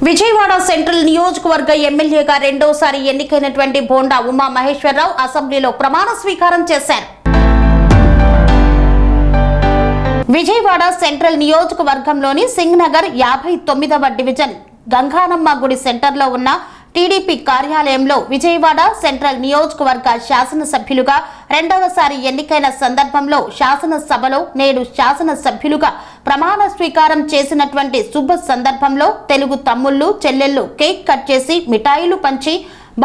Vijayawada central నియోజకవర్గ ఎమ్మెల్యేగా రెండోసారి ఎన్నికైనటువంటి బోండా ఉమా మహేశ్వరరావు అసెంబ్లీలో ప్రమాణ స్వీకారం చేశారు. విజయవాడ సెంట్రల్ నియోజకవర్గంలోని సింగ్నగర్ 59వ డివిజన్ గంగానమ్మ గుడి సెంటర్లో ఉన్న టీడీపీ కార్యాలయంలో విజయవాడ సెంట్రల్ నియోజకవర్గ శాసనసభ్యులుగా రెండవసారి ఎన్నికైన సందర్భంలో శాసనసభలో నేడు శాసనసభ్యులుగా ప్రమాణ స్వీకారం చేసినటువంటి శుభ సందర్భంలో తెలుగు తమ్ముళ్లు చెల్లెళ్లు కేక్ కట్ చేసి మిఠాయిలు పంచి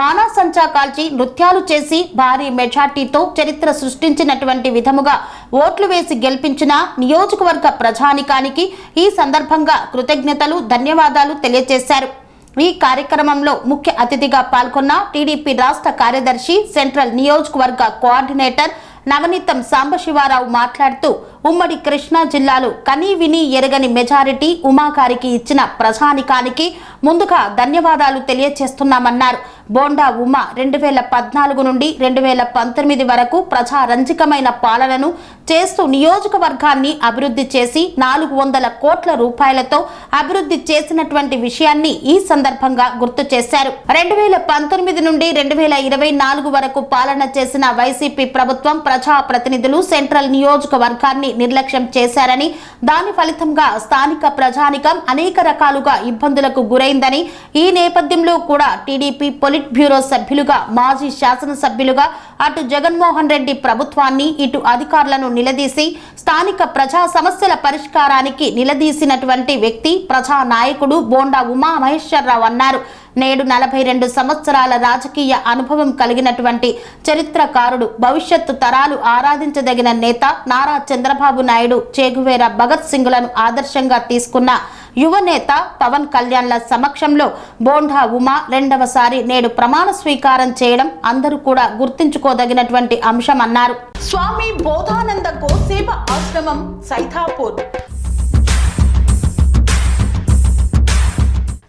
బాణాసంచా కాల్చి నృత్యాలు చేసి భారీ మెజార్టీతో చరిత్ర సృష్టించినటువంటి విధముగా ఓట్లు వేసి గెలిపించిన నియోజకవర్గ ప్రజానికానికి ఈ సందర్భంగా కృతజ్ఞతలు ధన్యవాదాలు తెలియజేశారు. ఈ కార్యక్రమంలో ముఖ్య అతిథిగా పాల్గొన్న టీడీపీ రాష్ట్ర కార్యదర్శి సెంట్రల్ నియోజకవర్గ కోఆర్డినేటర్ నవనీతం సాంబశివారావు మాట్లాడుతూ ఉమ్మడి కృష్ణా జిల్లాలో కనీ విని ఎరగని మెజారిటీ ఉమాగారికి ఇచ్చిన ప్రజానికానికి ముందుగా ధన్యవాదాలు తెలియజేస్తున్నామన్నారు. బోండా ఉమా 2014 నుండి 2019 వరకు ప్రజారంజకమైన పాలనను చేస్తూ నియోజకవర్గాన్ని అభివృద్ధి చేసి 400 కోట్ల రూపాయలతో అభివృద్ధి చేసినటువంటి విషయాన్ని ఈ సందర్భంగా గుర్తు చేశారు. 2019 నుండి 2024 వరకు పాలన చేసిన వైసీపీ ప్రభుత్వం ప్రజాప్రతినిధులు సెంట్రల్ నియోజకవర్గాన్ని నిర్లక్ష్యం చేశారని, దాని ఫలితంగా స్థానిక ప్రజానికం అనేక రకాలుగా ఇబ్బందులకు గురైందని, ఈ నేపథ్యంలో కూడా టీడీపీ పొలిట్ బ్యూరో సభ్యులుగా మాజీ శాసనసభ్యులుగా అటు జగన్మోహన్ రెడ్డి ప్రభుత్వాన్ని ఇటు అధికారులను నిలదీసి స్థానిక ప్రజా సమస్యల పరిష్కారానికి నిలదీసినటువంటి వ్యక్తి ప్రజా నాయకుడు బోండా ఉమా మహేశ్వరరావు అన్నారు. నేడు 42 సంవత్సరాల రాజకీయ అనుభవం కలిగినటువంటి చరిత్రకారుడు, భవిష్యత్తు తరాలు ఆరాధించదగిన నేత నారా చంద్రబాబు నాయుడు, చేగువేరా భగత్ సింగ్లను ఆదర్శంగా తీసుకున్న యువనేత పవన్ కళ్యాణ్ల సమక్షంలో బోండా ఉమా రెండవసారి నేడు ప్రమాణ స్వీకారం చేయడం అందరూ కూడా గుర్తుంచుకోదగినటువంటి అంశం అన్నారు. స్వామి బోధానంద గోసేవ ఆశ్రమం సైథాపూర్.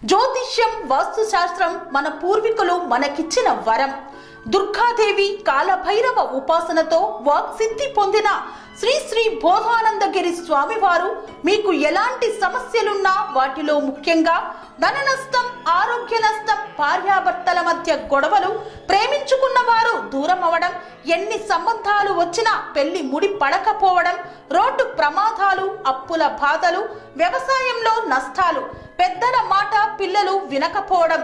జ్యోతిష్యం, వాస్తుశాస్త్రం మన పూర్వీకులు మనకిచ్చిన వరం. దుర్గాదేవి, కాలభైరవ ఉపాసనతో వాక్సిద్ధి పొందిన శ్రీ శ్రీ బోధానందగిరి స్వామివారు మీకు ఎలాంటి సమస్యలున్నా, వాటిలో ముఖ్యంగా ధన నష్టం, ఆరోగ్య నష్టం, భార్యాభర్తల మధ్య గొడవలు, ప్రేమించుకున్న వారు దూరం అవడం, ఎన్ని సంబంధాలు వచ్చినా పెళ్లి ముడి పడకపోవడం, రోడ్డు ప్రమాదాలు, అప్పుల బాధలు, వ్యవసాయంలో నష్టాలు, పెద్దల మాట పిల్లలు వినకపోవడం,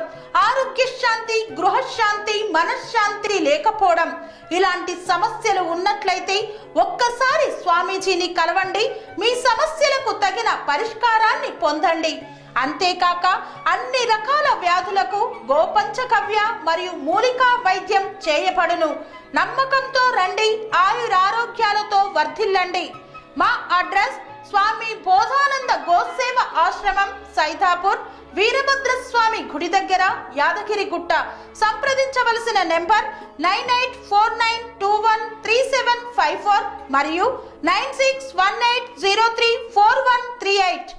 ఆరోగ్య శాంతి, గృహశాంతి, మనశ్శాంతి లేకపోవడం, ఇలాంటి సమస్యలు ఉన్నట్లయితే ఒక్కసారి స్వామీజీని కలవండి. మీ సమస్యలకు తగిన పరిష్కారాన్ని పొందండి. అంతేకాక అన్ని రకాల వ్యాధులకు గోపంచకవ్య మరియు మూలికా వైద్యం చేయబడును. నమ్మకంతో రండి, ఆయురారోగ్యాలతో వర్ధిల్లండి. మా అడ్రస్ స్వామి బోధానంద గోసేవ ఆశ్రమం, సైథాపూర్, వీరభద్రస్వామి గుడి దగ్గర, యాదగిరిగుట్ట. సంప్రదించవలసిన నెంబర్ 9849213754 మరియు 9618034138.